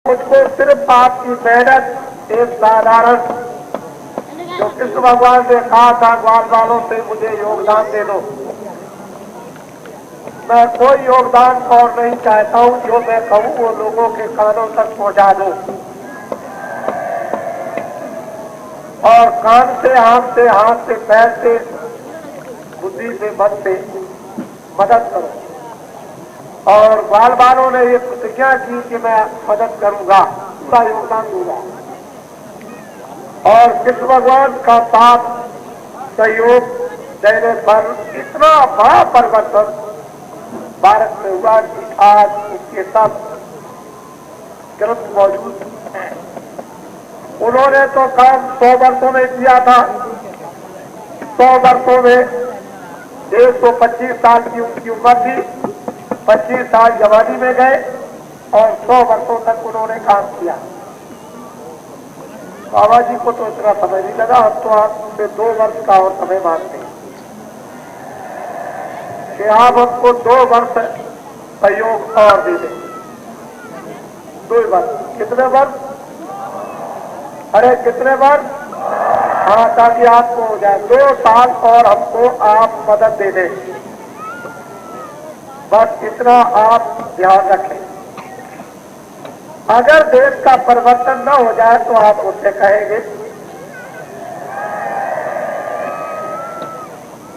मुझको सिर्फ आपकी मेहनत एक साधारण जो कृष्ण भगवान ने कहा था ग्वाल वालों से मुझे योगदान दे दो। मैं कोई योगदान और नहीं चाहता हूं, जो मैं कहूं वो लोगों के कानों तक पहुंचा दो और कान से, हाथ से, पैर से, बुद्धि से, मन से मदद करो। और बाल बालों ने ये प्रतिज्ञा की कि मैं मदद करूंगा, पूरा योगदान दूंगा। और कृष्ण भगवान का साथ सहयोग देने पर इतना बड़ा परिवर्तन भारत में हुआ कि आज उसके सब ग्रंथ मौजूद हैं। उन्होंने तो काम 100 वर्षों में किया था। 100 वर्षों में 125 साल की उनकी उम्र थी, 25 साल जवानी में गए और 100 वर्षों तक उन्होंने काम किया। बाबा जी को तो इतना समय नहीं लगा, अब तो आपसे 2 वर्ष का और समय मांगते हैं कि आप हमको 2 वर्ष सहयोग और दे दें। 2 वर्ष, कितने वर्ष? अरे कितने वर्ष? हाँ, ताकि आपको हो जाए 2 साल और हमको आप मदद दे दें। बस इतना आप ध्यान रखें। अगर देश का परिवर्तन न हो जाए तो आप मुझसे कहेंगे,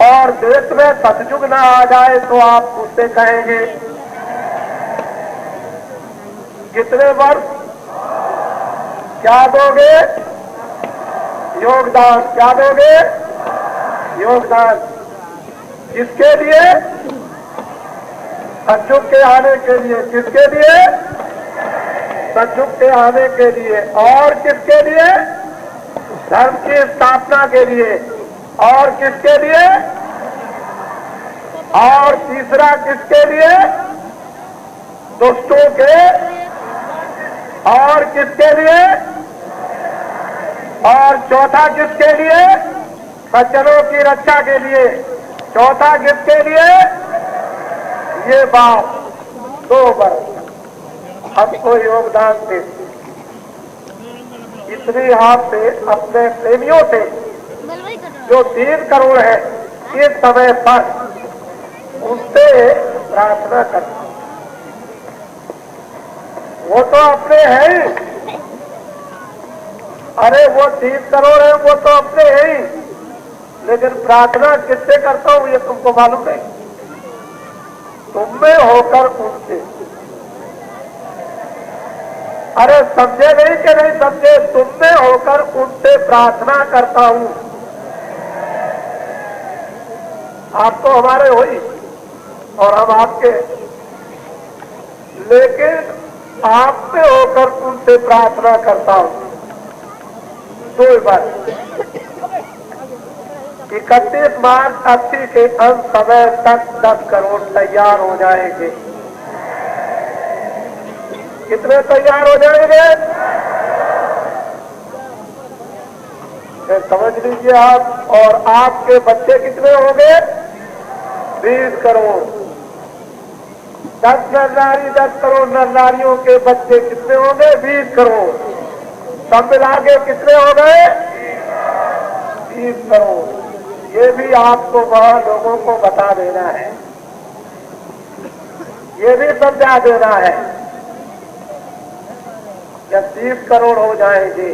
और देश में सतयुग न आ जाए तो आप मुझसे कहेंगे। कितने वर्ष? क्या दोगे? योगदान। क्या दोगे? योगदान। किसके लिए? सतयुग के आने के लिए। किसके लिए? सतयुग के आने के लिए। और किसके लिए? धर्म की स्थापना के लिए। और किसके लिए? और तीसरा किसके लिए? दुष्टों के। और किसके लिए? और चौथा किसके लिए? सज्जनों की रक्षा के लिए। चौथा किसके लिए? ये बात 2 वर्ष हमको योगदान दे। इसलिए आपसे, अपने प्रेमियों से जो 3 करोड़ है इस समय पर, उनसे प्रार्थना करना। वो तो अपने हैं ही। अरे वो 3 करोड़ है, वो तो अपने हैं ही, लेकिन प्रार्थना किससे करता हूं ये तुमको मालूम नहीं। तुम में होकर उनसे। अरे समझे नहीं कि नहीं समझे? तुम में होकर उनसे प्रार्थना करता हूं। आप तो हमारे हो ही और हम आपके, लेकिन आप में होकर उनसे प्रार्थना करता हूं। 2 बार 31 मार्च 80 के अंत समय तक 10 करोड़ तैयार हो जाएंगे। कितने तैयार हो जाएंगे? समझ लीजिए आप। और आपके बच्चे कितने होंगे? 20 करोड़। 10 नर नारी, 10 करोड़ नर नारियों के बच्चे कितने होंगे? 20 करोड़। सब मिला के कितने हो गए? 30 करोड़। ये भी आपको वहां लोगों को बता देना है, ये भी समझा देना है। जब 30 करोड़ हो जाएंगे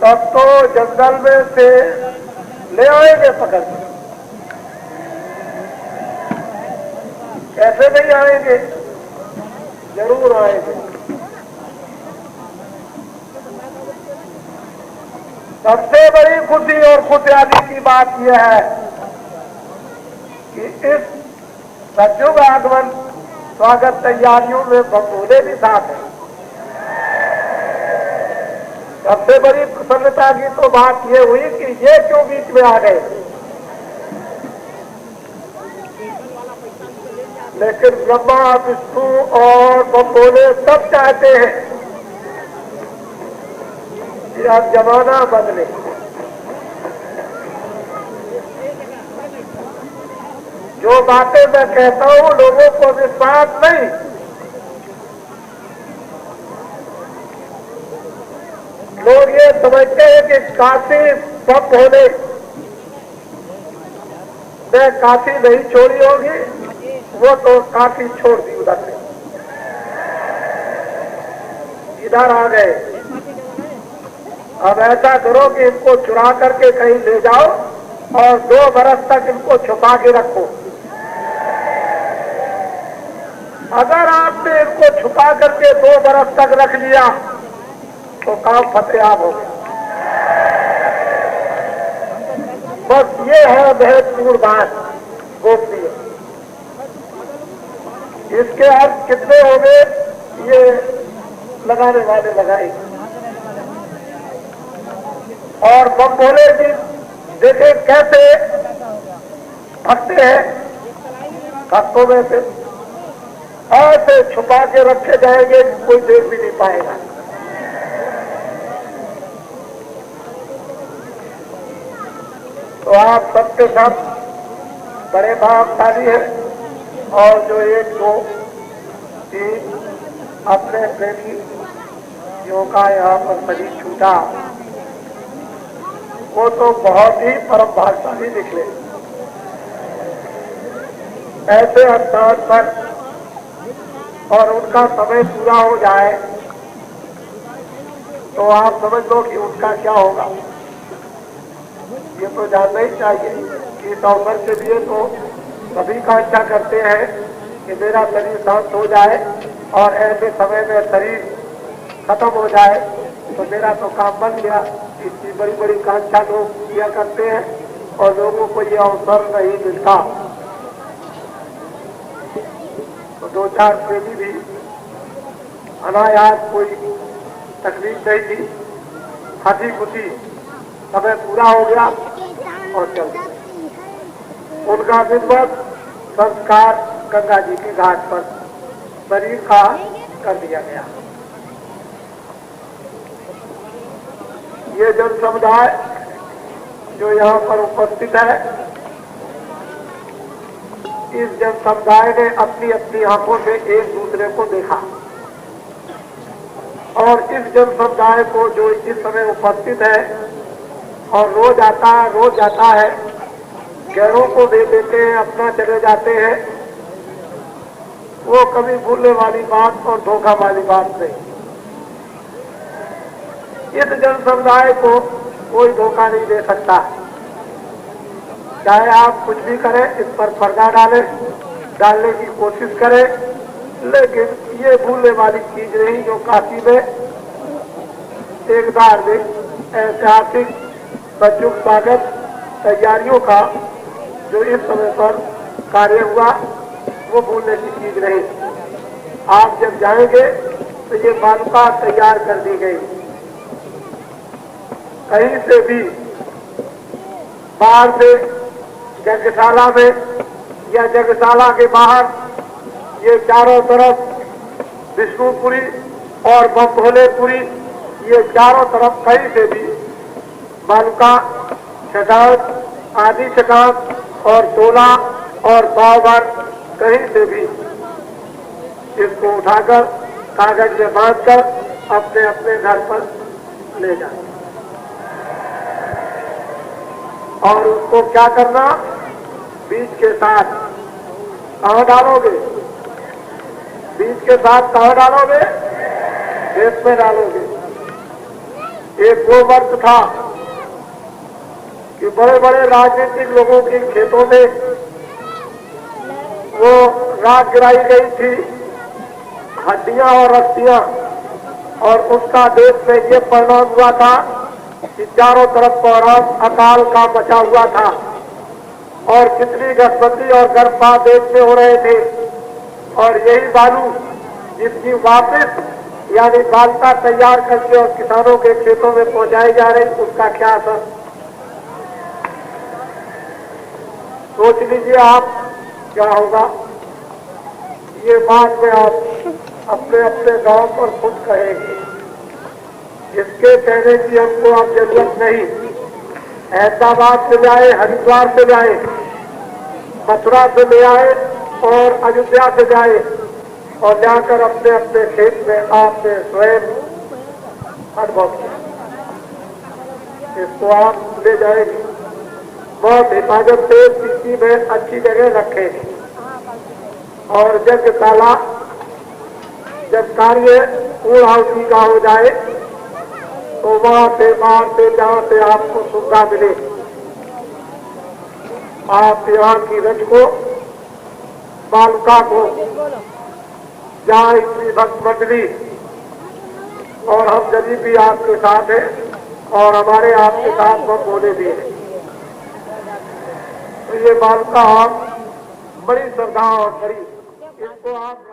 तब तो जंगल में से ले आएंगे पकड़ के। कैसे नहीं आएंगे? जरूर आएंगे। सबसे बड़ी खुशी और खुशहाली की बात यह है कि इस सतयुग आगमन स्वागत तैयारियों में भगोले भी साथ हैं। सबसे बड़ी प्रसन्नता की तो बात ये हुई कि ये क्यों बीच में आ गए, लेकिन ब्रह्मा, विष्णु और भगोले सब चाहते हैं कि अब जमाना बदले। जो बातें मैं कहता हूं लोगों बात नहीं। लोग ये समझते हैं कि काशी बम होने ने काशी नहीं छोड़ी होगी, वो तो काशी छोड़ दी उधर से, इधर आ गए। अब ऐसा करो कि इनको चुरा करके कहीं ले जाओ और 2 बरस तक इनको छुपा के रखो। अगर आपने इनको छुपा करके 2 बरस तक रख लिया तो काम फतेहाब हो गया। बस ये है महत्वपूर्ण बात गोपनीय। इसके अर्थ कितने हो गए ये लगाने वाले लगाएंगे। और बम भोले जी देखे कैसे भगते हैं, भक्तों में से ऐसे छुपा के रखे जाएंगे कि कोई देख भी नहीं पाएगा। तो आप सबके सब बड़े भागशाली हैं और जो 1 2 3 अपने प्रेमी यों का यहाँ पर शरीर छूटा वो तो बहुत ही परम भागशाली निकले। ऐसे स्थान पर और उनका समय पूरा हो जाए तो आप समझ लो कि उनका क्या होगा। ये तो जानना ही चाहिए। इस अवसर के लिए तो सभी का इच्छा करते हैं कि मेरा शरीर शांत हो जाए और ऐसे समय में शरीर खत्म हो जाए तो मेरा तो काम बन गया। इतनी बड़ी बड़ी कांक्षा लोग किया करते हैं और लोगों को ये अवसर नहीं मिलता। तो 2-4 प्रेमी भी अनायास कोई तकलीफ नहीं थी, हंसी खुशी समय पूरा हो गया और चल उनका विधिवत संस्कार गंगा जी के घाट पर शरीर का कर दिया गया। ये जन समुदाय जो यहाँ पर उपस्थित है, इस जन समुदाय ने अपनी अपनी आंखों से एक दूसरे को देखा और इस जन समुदाय को जो इस समय उपस्थित है और रोज आता है रोज जाता है, गैरों को दे देते हैं, अपना चले जाते हैं, वो कभी भूलने वाली बात और धोखा वाली बात नहीं। इस जन समुदाय को कोई धोखा नहीं दे सकता। चाहे आप कुछ भी करें, इस पर पर्दा डालने की कोशिश करें, लेकिन ये भूलने वाली चीज नहीं जो काशी में एक धार्मिक ऐतिहासिक सचुक स्वागत तैयारियों का जो इस समय पर कार्य हुआ वो भूलने की चीज नहीं। आप जब जाएंगे तो ये मालूका तैयार कर दी गई। कहीं से भी बाहर से यज्ञशाला में या यज्ञशाला के बाहर ये चारों तरफ विष्णुपुरी और बम भोलेपुरी, ये चारों तरफ कहीं से भी मालूका शकांत आदि शकांत और तोला और पावभर कहीं से भी इसको उठाकर कागज में बांधकर अपने अपने घर पर ले जाए। और उसको क्या करना, बीज के साथ कहाँ डालोगे? बीज के साथ कहाँ डालोगे? खेत में डालोगे। एक वो वक्त था कि बड़े बड़े राजनीतिक लोगों के खेतों में वो राख गिराई गई थी, हड्डियां और अस्थियां, और उसका देश में ये परिणाम हुआ था कि चारों तरफ कोहराम अकाल का बचा हुआ था और कितनी गर्भवती और गर्भपात देश में हो रहे थे। और यही बालू जिसकी वापस यानी बालता तैयार करके और किसानों के खेतों में पहुंचाई जा रही, उसका क्या असर सोच लीजिए आप क्या होगा। ये बात में आप अपने अपने गांव पर खुद कहेंगे, इसके कहने की हमको अब जरूरत नहीं। हैदराबाद से जाए, हरिद्वार से जाए, मथुरा से ले आए और अयोध्या से जाए, और जाकर अपने अपने खेत में आपने स्वयं अनुभव किया। इसको आप ले जाएंगे, बहुत हिफाजत से किसी में अच्छी जगह रखेंगे और यज्ञशाला जब कार्य पूर्णाहुति का हो जाए तो वहां से बाहर से जहां से आपको सुविधा मिले आप यहाँ की रज को बालका को जहाँ इतनी भक्त मंडली और हम जब भी आपके साथ हैं और हमारे आपके साथ वो बोले भी हैं, तो ये बालका आप बड़ी श्रद्धा और बड़ी इसको आप